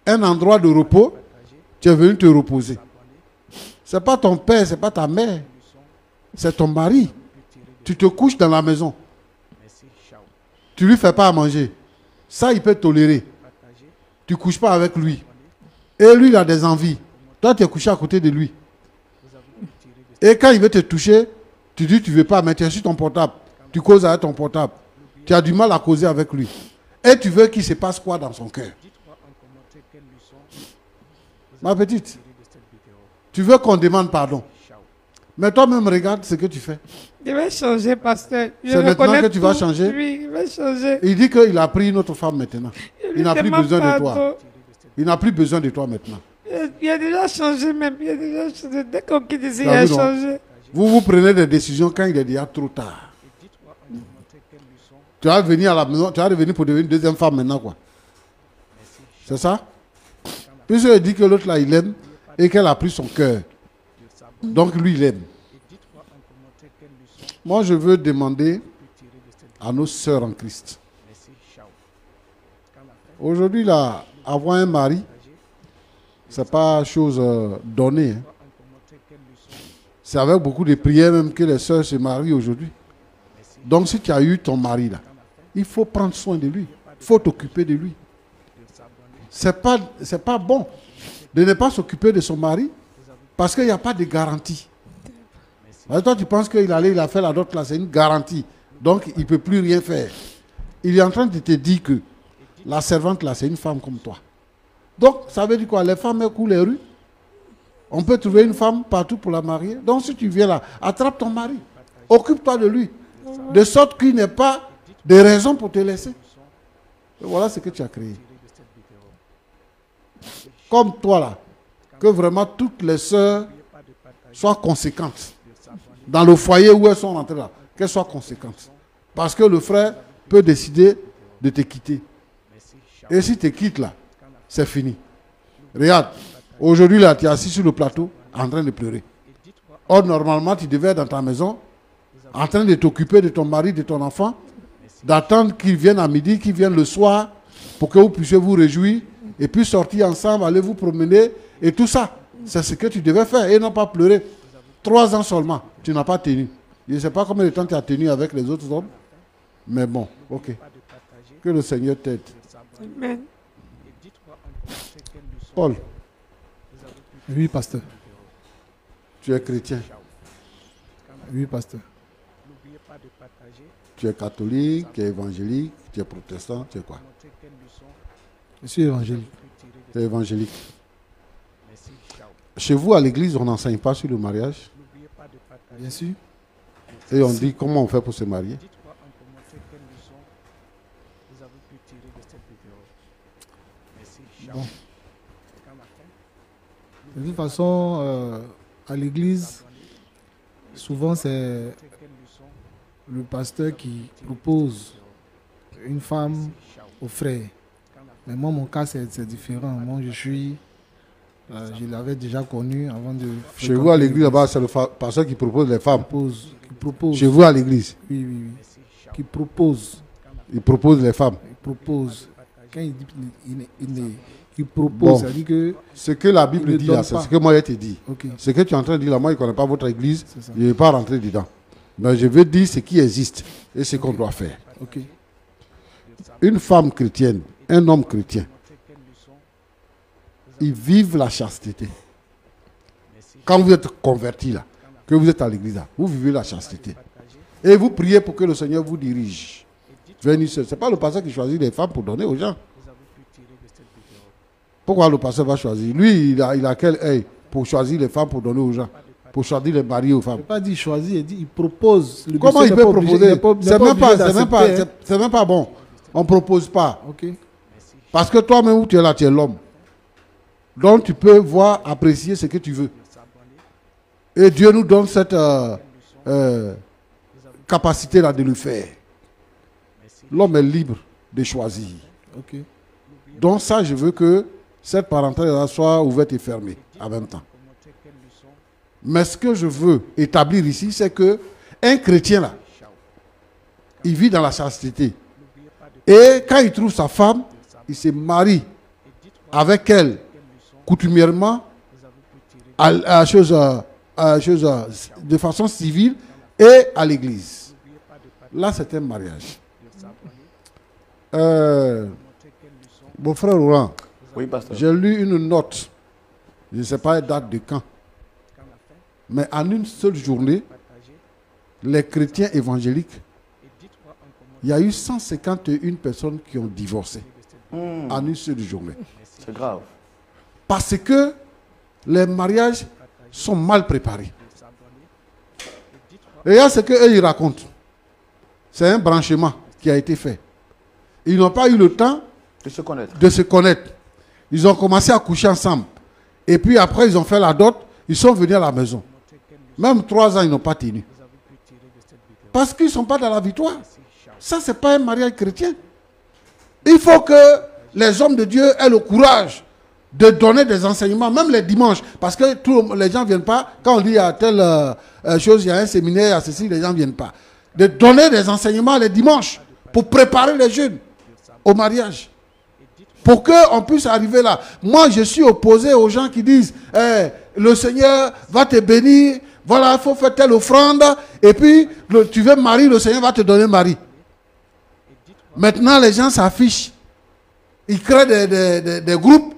un endroit de repos, tu es venu te reposer. Ce n'est pas ton père, ce n'est pas ta mère, c'est ton mari. Tu te couches dans la maison. Tu ne lui fais pas à manger. Ça, il peut tolérer. Tu ne couches pas avec lui. Et lui, il a des envies. Toi, tu es couché à côté de lui. Et quand il veut te toucher, tu dis tu ne veux pas, mais tu es sur ton portable. Tu causes avec ton portable. Tu as du mal à causer avec lui. Et tu veux qu'il se passe quoi dans son cœur? Ma petite, tu veux qu'on demande pardon. Mais toi-même, regarde ce que tu fais. Je vais changer, pasteur. C'est maintenant que tu vas changer? Oui, je vais changer. Il dit qu'il a pris une autre femme maintenant. Il n'a plus besoin de toi. Pardon. Il n'a plus besoin de toi maintenant. Il a déjà changé même. Il a déjà changé. Dès qu'on quitte ici, il T'as a vu, non? changé. Vous prenez des décisions quand il est déjà trop tard. Tu vas venir à la maison, tu vas revenir pour devenir une deuxième femme maintenant, quoi. C'est ça? Puisqu'il dit que l'autre là, il aime et qu'elle a pris son cœur. Donc lui, il aime. Moi, je veux demander à nos sœurs en Christ. Aujourd'hui, là, avoir un mari, ce n'est pas chose donnée. Hein. C'est avec beaucoup de prières même que les sœurs se marient aujourd'hui. Donc, si tu as eu ton mari là, il faut prendre soin de lui. Il faut t'occuper de lui. C'est pas bon de ne pas s'occuper de son mari parce qu'il n'y a pas de garantie. Alors toi, tu penses qu'il a fait la dot là, c'est une garantie. Donc, il ne peut plus rien faire. Il est en train de te dire que la servante là, c'est une femme comme toi. Donc, ça veut dire quoi? Les femmes, elles courent les rues. On peut trouver une femme partout pour la marier. Donc, si tu viens là, attrape ton mari. Occupe-toi de lui. De sorte qu'il n'ait pas de raison pour te laisser. Et voilà ce que tu as créé. Comme toi là, que vraiment toutes les sœurs soient conséquentes. Dans le foyer où elles sont rentrées là, qu'elles soient conséquentes. Parce que le frère peut décider de te quitter. Et si tu te quittes là, c'est fini. Regarde, aujourd'hui là, tu es assis sur le plateau en train de pleurer. Or, normalement, tu devais être dans ta maison en train de t'occuper de ton mari, de ton enfant, d'attendre qu'il vienne à midi, qu'il vienne le soir, pour que vous puissiez vous réjouir et puis sortir ensemble, aller vous promener et tout ça. C'est ce que tu devais faire et non pas pleurer. 3 ans seulement, tu n'as pas tenu. Je ne sais pas combien de temps tu as tenu avec les autres hommes, mais bon, ok. Que le Seigneur t'aide. Amen. Paul, Oui, pasteur. tu es chrétien, Oui, pasteur. tu es catholique, tu es évangélique, tu es protestant, tu es quoi? Je suis évangélique. Tu es évangélique. Chez vous, à l'église, on n'enseigne pas sur le mariage. Bien sûr. Et on dit comment on fait pour se marier. Bon. De toute façon, à l'église, souvent c'est le pasteur qui propose une femme au frère. Mais moi, mon cas, c'est différent. Moi, je l'avais déjà connu avant de... Chez vous, à l'église, là-bas, c'est le pasteur qui propose les femmes. Qui propose. Chez vous, à l'église, Oui, oui, oui. Qui propose. il propose les femmes. Il propose. Quand il dit il propose, Bon. ça dit que... Ce que la Il Bible ne dit donne là, c'est pas. ce que moi je t'ai dit. Ok, Ce que tu es en train de dire là, moi je ne connais pas votre église, c'est ça. je ne vais pas rentrer dedans. Mais je veux dire ce qui existe et ce qu'on doit faire. Ok, Une femme chrétienne, un homme chrétien, ils vivent la chasteté. Quand vous êtes converti là, que vous êtes à l'église là, vous vivez la chasteté. Et vous priez pour que le Seigneur vous dirige. Venez seul. Ce n'est pas le pasteur qui choisit les femmes pour donner aux gens. Pourquoi le pasteur va choisir? Lui, il a quel œil pour choisir les femmes pour donner aux gens? Pour choisir les maris aux je femmes? ne pas dire choisir, il dit il propose. Le Comment monsieur il n'est peut pas obligé- proposer? n'est pas- n'est C'est pas même pas, obligé c'est même pas, d'accepter, hein. c'est même pas bon. On ne propose pas. Ok, Parce que toi-même où tu es là, tu es l'homme. Donc tu peux voir, apprécier ce que tu veux. Et Dieu nous donne cette capacité-là de le faire. L'homme est libre de choisir. ok, Donc ça, je veux que cette parenthèse-là soit ouverte et fermée en même temps. Mais ce que je veux établir ici, c'est que un chrétien là, il vit dans la chasteté. Et quand il trouve sa femme, il se marie avec elle coutumièrement de façon civile et à l'église. Là, c'est un mariage. Mon frère Laurent, Oui, pasteur. j'ai lu une note, je ne sais pas elle date de quand, mais en une seule journée, les chrétiens évangéliques, il y a eu 151 personnes qui ont divorcé en une seule journée. C'est grave. Parce que les mariages sont mal préparés. Regarde ce qu'eux ils racontent. C'est un branchement qui a été fait. Ils n'ont pas eu le temps De se connaître. de se connaître. Ils ont commencé à coucher ensemble. Et puis après, ils ont fait la dot. Ils sont venus à la maison. Même 3 ans, ils n'ont pas tenu. Parce qu'ils ne sont pas dans la victoire. Ça, ce n'est pas un mariage chrétien. Il faut que les hommes de Dieu aient le courage de donner des enseignements, même les dimanches. Parce que tous les gens ne viennent pas. Quand on dit à telle chose, il y a un séminaire, à ceci, les gens ne viennent pas. De donner des enseignements les dimanches pour préparer les jeunes au mariage. Pour qu'on puisse arriver là. Moi, je suis opposé aux gens qui disent le Seigneur va te bénir, voilà, il faut faire telle offrande, et puis tu veux marier, le Seigneur va te donner mari. Maintenant, les gens s'affichent. Ils créent des groupes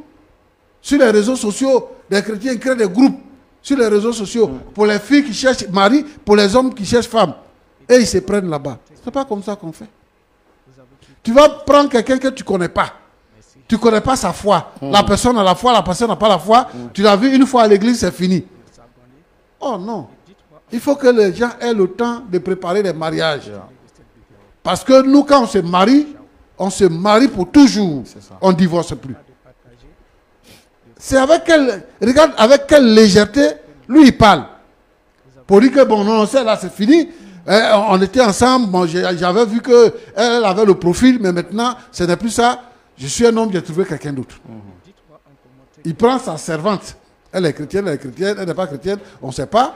sur les réseaux sociaux. Des chrétiens créent des groupes sur les réseaux sociaux pour les filles qui cherchent mari, pour les hommes qui cherchent femme. Et ils se prennent là-bas. Ce n'est pas comme ça qu'on fait. Tu vas prendre quelqu'un que tu ne connais pas. Tu ne connais pas sa foi. La personne a la foi, la personne n'a pas la foi. Tu l'as vu une fois à l'église, c'est fini. Oh non. Il faut que les gens aient le temps de préparer les mariages. Parce que nous, quand on se marie pour toujours. On ne divorce plus. C'est avec quelle, regarde avec quelle légèreté, lui il parle. Pour dire que bon, non, c'est là, c'est fini. On était ensemble, bon, j'avais vu qu'elle avait le profil, mais maintenant, ce n'est plus ça. Je suis un homme, j'ai trouvé quelqu'un d'autre. Il prend sa servante. Elle est chrétienne, elle n'est pas chrétienne, on ne sait pas.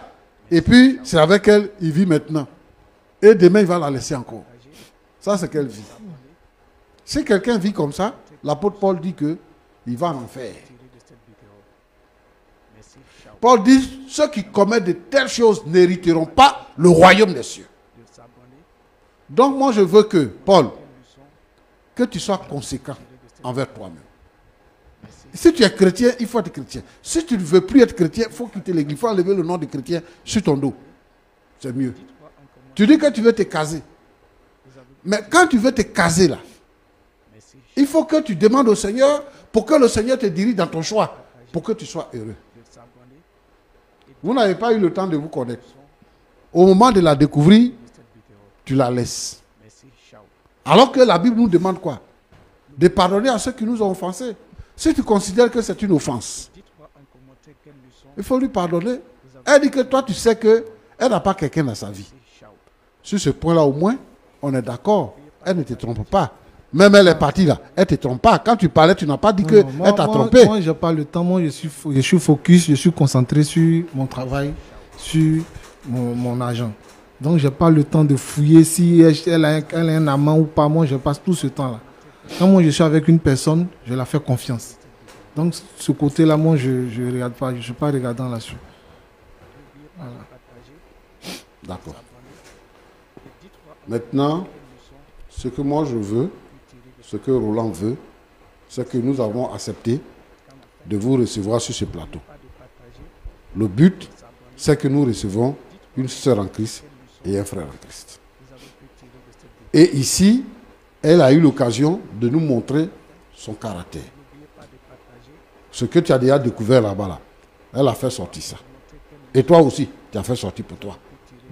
Et puis, c'est avec elle, il vit maintenant. Et demain, il va la laisser encore. Ça, c'est qu'elle vit. Si quelqu'un vit comme ça, l'apôtre Paul dit que il va en enfer. Paul dit, ceux qui commettent de telles choses n'hériteront pas le royaume des cieux. Donc moi je veux que, Paul, que tu sois conséquent envers toi-même. Si tu es chrétien, il faut être chrétien. Si tu ne veux plus être chrétien, il faut quitter l'église. Il faut enlever le nom de chrétien sur ton dos. C'est mieux. Tu dis que tu veux te caser. Mais quand tu veux te caser là, il faut que tu demandes au Seigneur pour que le Seigneur te dirige dans ton choix, pour que tu sois heureux. Vous n'avez pas eu le temps de vous connaître. Au moment de la découvrir, tu la laisses. Alors que la Bible nous demande quoi? De pardonner à ceux qui nous ont offensés. Si tu considères que c'est une offense, il faut lui pardonner. Elle dit que toi, tu sais qu'elle n'a pas quelqu'un dans sa vie. Sur ce point-là, au moins, on est d'accord. Elle ne te trompe pas. Même elle est partie là. Elle ne te trompe pas. Quand tu parlais, tu n'as pas dit qu'elle t'a trompé. Moi, je n'ai pas le temps. Moi, je suis focus. Je suis concentré sur mon travail, sur mon argent. Donc, je n'ai pas le temps de fouiller si elle a un amant ou pas. Moi, je passe tout ce temps-là. Quand moi, je suis avec une personne, je la fais confiance. Donc, ce côté-là, moi, je ne regarde pas. Je ne suis pas regardant là-dessus. Voilà. D'accord. Maintenant, ce que moi je veux, ce que Roland veut, c'est que nous avons accepté de vous recevoir sur ce plateau. Le but, c'est que nous recevons une sœur en Christ et un frère en Christ. Et ici, elle a eu l'occasion de nous montrer son caractère. Ce que tu as déjà découvert là-bas, là, elle a fait sortir ça. Et toi aussi, tu as fait sortir pour toi.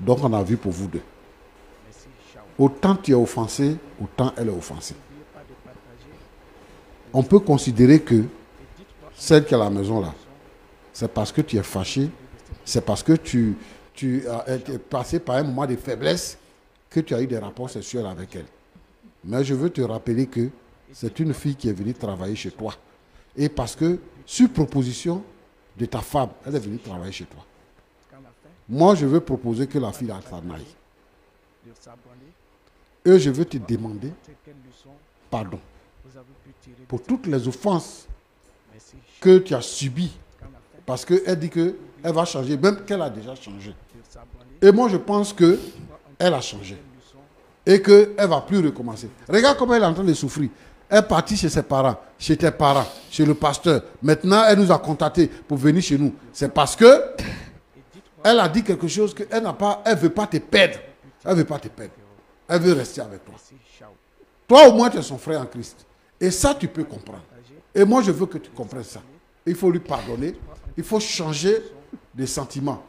Donc on a vu pour vous deux. Autant tu es offensé, autant elle est offensée. On peut considérer que celle qui est à la maison là, c'est parce que tu es fâché, c'est parce que tu as été passé par un moment de faiblesse que tu as eu des rapports sexuels avec elle. Mais je veux te rappeler que c'est une fille qui est venue travailler chez toi. Et parce que, sur proposition de ta femme, elle est venue travailler chez toi. Moi, je veux proposer que la fille s'en aille. Et je veux te demander pardon pour toutes les offenses que tu as subies. Parce qu'elle dit qu'elle va changer, même qu'elle a déjà changé. Et moi, je pense qu'elle a changé. Et qu'elle ne va plus recommencer. Regarde comment elle est en train de souffrir. Elle est partie chez ses parents, chez tes parents, chez le pasteur. Maintenant, elle nous a contactés pour venir chez nous. C'est parce que elle a dit quelque chose qu'elle n'a pas, elle ne veut pas te perdre. Elle ne veut pas te perdre. Elle veut rester avec toi. Toi, au moins, tu es son frère en Christ. Et ça, tu peux comprendre. Et moi, je veux que tu comprennes ça. Il faut lui pardonner. Il faut changer de sentiments.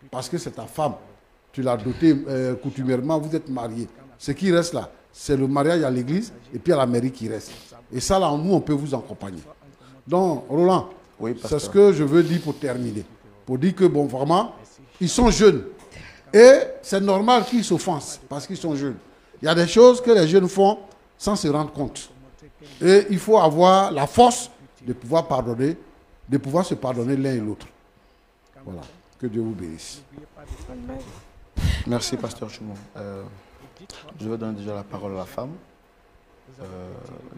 Parce que c'est ta femme. Tu l'as dotée coutumièrement, vous êtes mariés. Ce qui reste là, c'est le mariage à l'église et puis à la mairie qui reste. Et ça, là, nous, on peut vous accompagner. Donc, Roland, oui, c'est ce que je veux dire pour terminer. Pour dire que, bon, vraiment, ils sont jeunes. Et c'est normal qu'ils s'offensent parce qu'ils sont jeunes. Il y a des choses que les jeunes font sans se rendre compte. Et il faut avoir la force de pouvoir pardonner, de pouvoir se pardonner l'un et l'autre. Voilà. Que Dieu vous bénisse. Merci, Pasteur Chumon. Je vais donner déjà la parole à la femme.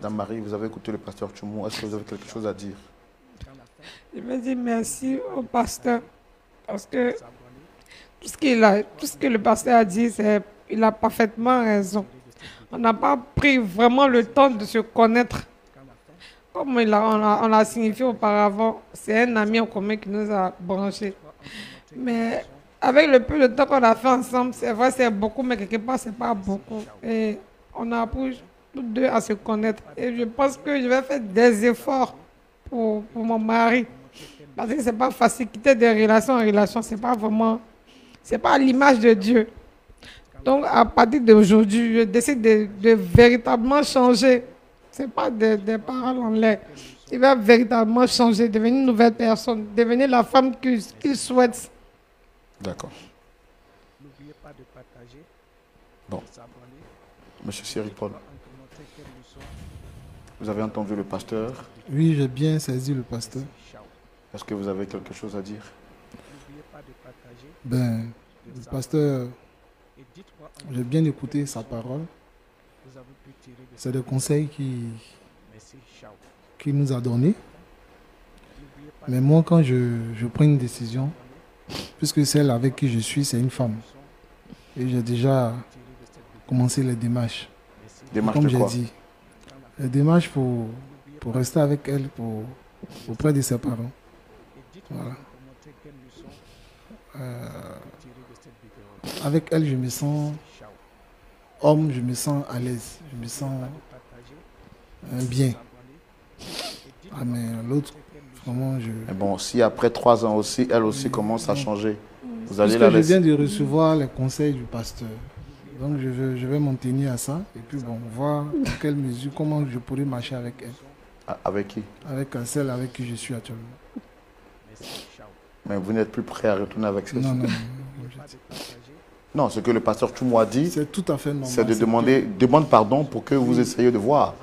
Dame Marie, vous avez écouté le Pasteur Chumon. Est-ce que vous avez quelque chose à dire? Je veux dire merci au pasteur. Parce que tout ce que le pasteur a dit, il a parfaitement raison. On n'a pas pris vraiment le temps de se connaître. Comme on l'a signifié auparavant, c'est un ami en commun qui nous a branchés. Mais avec le peu de temps qu'on a fait ensemble, c'est vrai, c'est beaucoup, mais quelque part, c'est pas beaucoup. Et on a appris tous deux à se connaître. Et je pense que je vais faire des efforts pour mon mari. Parce que c'est pas facile. Quitter des relations en relation, c'est pas vraiment... C'est pas l'image de Dieu. Donc, à partir d'aujourd'hui, je décide de véritablement changer. Ce n'est pas des paroles en l'air. Il va véritablement changer, devenir une nouvelle personne, devenir la femme qu'il souhaite. D'accord. Bon. Monsieur Cyril Paul, vous avez entendu le pasteur? Oui, j'ai bien saisi le pasteur. Est-ce que vous avez quelque chose à dire? Ben, le pasteur, j'ai bien écouté sa parole. C'est des conseils qu'il nous a donné. Mais moi, quand je prends une décision, puisque celle avec qui je suis, c'est une femme. Et j'ai déjà commencé les démarches. Démarche Comme de j'ai quoi? dit, les démarches pour rester avec elle auprès de ses parents. Voilà. Avec elle, je me sens homme, je me sens à l'aise, je me sens bien. Ah, mais l'autre, vraiment, Mais bon, si après 3 ans aussi, elle aussi commence à changer, vous allez puisque la je laisser. viens de recevoir les conseils du pasteur. Donc je vais m'en tenir à ça et puis bon, voir dans quelle mesure, comment je pourrais marcher avec elle, Avec qui? avec celle avec qui je suis actuellement. Mais vous n'êtes plus prêt à retourner avec celle-ci? Non, Non, ce que le pasteur Choumou a dit, c'est tout à fait normal. c'est de demande pardon pour que vous essayiez de voir.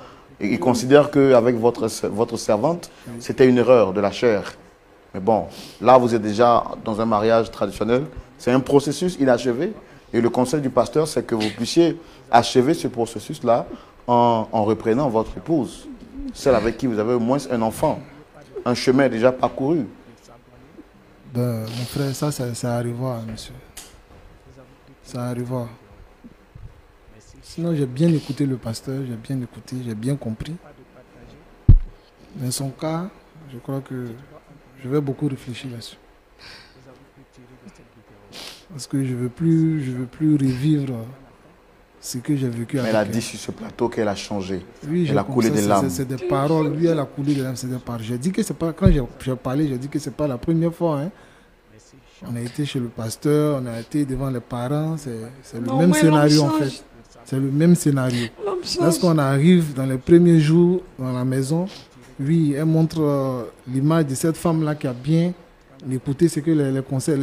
Et il considère qu'avec votre servante, c'était une erreur de la chair. Mais bon, là, vous êtes déjà dans un mariage traditionnel. C'est un processus inachevé. Et le conseil du pasteur, c'est que vous puissiez achever ce processus-là en reprenant votre épouse, celle avec qui vous avez au moins un enfant. Un chemin déjà parcouru. Ben, mon frère, ça arrivera, monsieur. Ça arrivera. Sinon, j'ai bien écouté le pasteur, j'ai bien écouté, j'ai bien compris. Mais son cas, je crois que je vais beaucoup réfléchir là-dessus. Parce que je veux plus revivre ce que j'ai vécu Mais avec elle a elle. dit sur ce plateau qu'elle a changé. Oui, elle a coulé des larmes. C'est des paroles. Lui, elle a coulé des larmes, c'est des paroles. J'ai dit que c'est pas, quand j'ai parlé, j'ai dit que c'est pas la première fois. Hein. On a été chez le pasteur, on a été devant les parents. C'est le Non, même ouais, scénario l'homme en change. fait. C'est le même scénario. L'homme change. Lorsqu'on arrive dans les premiers jours dans la maison, oui, elle montre l'image de cette femme-là qui a bien écouté ce que les conseils,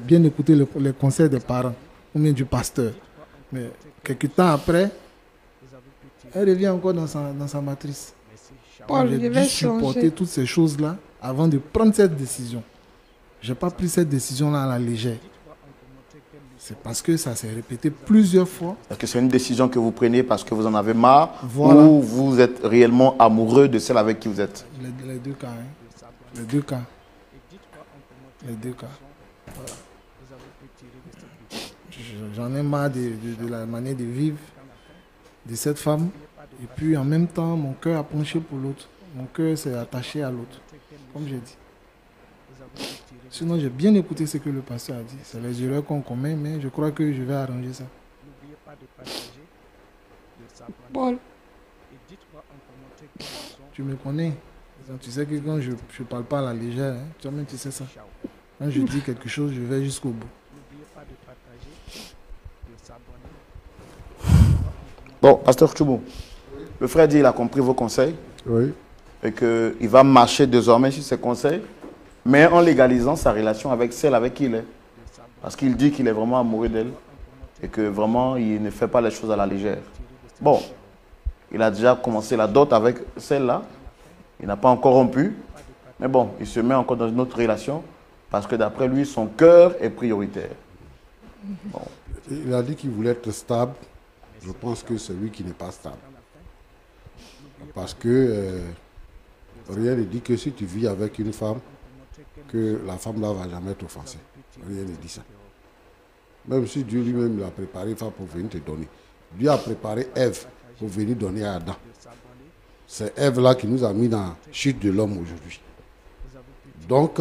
bien écouté les conseils des parents ou bien du pasteur. Mais quelques temps après, elle revient encore dans sa matrice. Paul, J'ai je dû vais supporter changer. toutes ces choses-là avant de prendre cette décision. Je n'ai pas pris cette décision-là à la légère. C'est parce que ça s'est répété plusieurs fois. Est-ce que c'est une décision que vous prenez parce que vous en avez marre Voilà. ou vous êtes réellement amoureux de celle avec qui vous êtes? Les deux cas. Hein. Les deux cas. Les deux cas. Voilà. J'en ai marre de la manière de vivre de cette femme. Et puis en même temps, mon cœur a penché pour l'autre. Mon cœur s'est attaché à l'autre. Comme j'ai dit. Sinon, j'ai bien écouté ce que le pasteur a dit. C'est les erreurs qu'on commet, mais je crois que je vais arranger ça. Paul, Tu me connais. Donc, tu sais que quand je ne parle pas à la légère, hein, toi-même tu sais ça. Quand je dis quelque chose, je vais jusqu'au bout. Bon, pasteur Choumou, le frère dit qu'il a compris vos conseils Oui. et qu'il va marcher désormais sur ses conseils, mais en légalisant sa relation avec celle avec qui il est. Parce qu'il dit qu'il est vraiment amoureux d'elle et que vraiment il ne fait pas les choses à la légère. Bon, il a déjà commencé la dot avec celle-là, il n'a pas encore rompu, mais bon, il se met encore dans une autre relation parce que d'après lui, son cœur est prioritaire. Bon. Il a dit qu'il voulait être stable. Je pense que c'est lui qui n'est pas stable. Parce que rien ne dit que si tu vis avec une femme, que la femme là ne va jamais t'offenser. Rien ne dit ça. Même si Dieu lui-même l'a préparé pour venir te donner. Dieu a préparé Ève pour venir donner à Adam. C'est Ève là qui nous a mis dans la chute de l'homme aujourd'hui. Donc,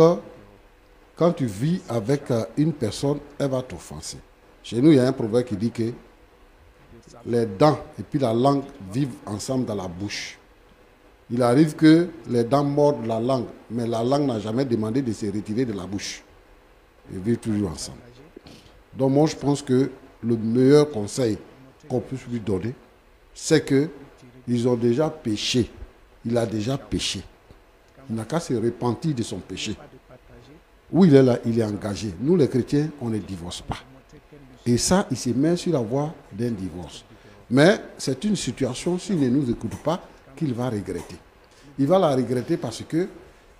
quand tu vis avec une personne, elle va t'offenser. Chez nous, il y a un proverbe qui dit que les dents et puis la langue vivent ensemble dans la bouche. Il arrive que les dents mordent la langue, mais la langue n'a jamais demandé de se retirer de la bouche. Ils vivent toujours ensemble. Donc moi, je pense que le meilleur conseil qu'on puisse lui donner, c'est qu'ils ont déjà péché. Il a déjà péché. Il n'a qu'à se repentir de son péché. Où il est là, il est engagé. Nous, les chrétiens, on ne divorce pas. Et ça, il se met sur la voie d'un divorce. Mais c'est une situation, s'il ne nous écoute pas, qu'il va regretter. Il va la regretter parce que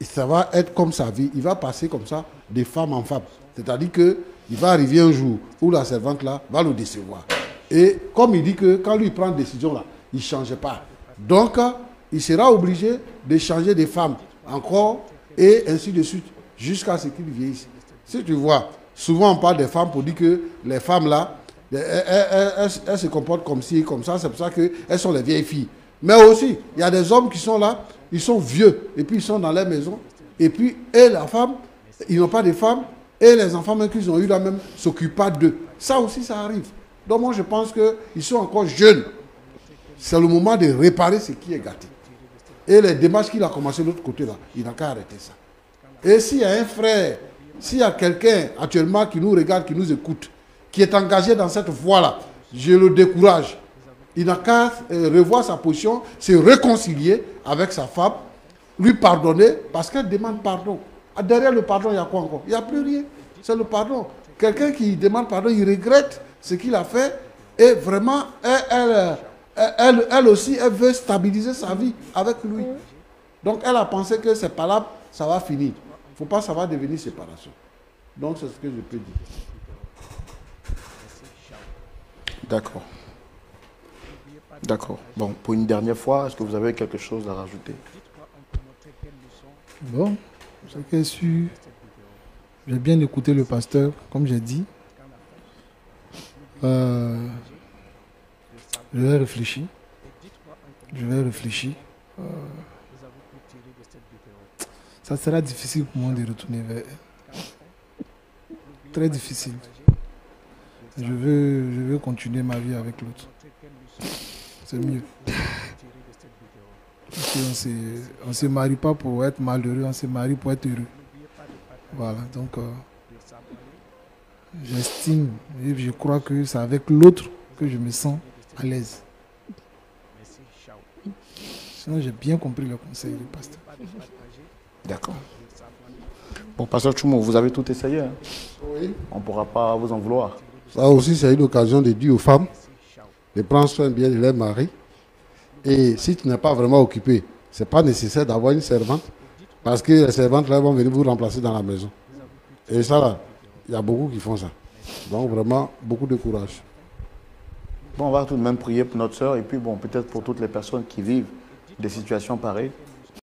ça va être comme sa vie. Il va passer comme ça de femme en femme. C'est-à-dire qu'il va arriver un jour où la servante là va le décevoir. Et comme il dit que quand lui prend une décision là, il ne change pas. Donc, il sera obligé de changer de femme encore et ainsi de suite jusqu'à ce qu'il vieillisse. Si tu vois, souvent on parle des femmes pour dire que les femmes là, elles se comportent comme ci, comme ça, c'est pour ça qu'elles sont les vieilles filles. Mais aussi, il y a des hommes qui sont là, ils sont vieux, et puis ils sont dans leur maison, et puis, et la femme, ils n'ont pas de femmes, et les enfants même qu'ils ont eu là même ne s'occupent pas d'eux. Ça aussi, ça arrive. Donc moi, je pense qu'ils sont encore jeunes. C'est le moment de réparer ce qui est gâté. Et les démarches qu'il a commencé de l'autre côté là, il n'a qu'à arrêter ça. Et s'il y a un frère, s'il y a quelqu'un actuellement qui nous regarde, qui nous écoute, qui est engagé dans cette voie-là, je le décourage. Il n'a qu'à revoir sa position, se réconcilier avec sa femme, lui pardonner, parce qu'elle demande pardon. Derrière le pardon, il y a quoi encore? Il n'y a plus rien. C'est le pardon. Quelqu'un qui demande pardon, il regrette ce qu'il a fait, et vraiment, elle aussi, elle veut stabiliser sa vie avec lui. Donc, elle a pensé que c'est pas là, ça va finir. Il ne faut pas, ça va devenir séparation. Donc, c'est ce que je peux dire. D'accord. D'accord. Bon, pour une dernière fois, est-ce que vous avez quelque chose à rajouter? Bon, ce que j'ai bien écouté le pasteur, comme j'ai dit. Je vais réfléchir. Ça sera difficile pour moi de retourner vers elle. Très difficile. Je veux continuer ma vie avec l'autre. C'est mieux. On ne se marie pas pour être malheureux, on se marie pour être heureux. Voilà, donc j'estime et je crois que c'est avec l'autre que je me sens à l'aise. Sinon, j'ai bien compris le conseil du pasteur. D'accord. Bon, pasteur Tchoumo, vous avez tout essayé. Hein? Oui. On ne pourra pas vous en vouloir. Ça aussi, c'est une occasion de dire aux femmes de prendre soin bien de leur mari. Et si tu n'es pas vraiment occupé, ce n'est pas nécessaire d'avoir une servante, parce que les servantes là vont venir vous remplacer dans la maison. Et ça, là, il y a beaucoup qui font ça. Donc vraiment, beaucoup de courage. Bon, on va tout de même prier pour notre sœur et puis bon, peut-être pour toutes les personnes qui vivent des situations pareilles.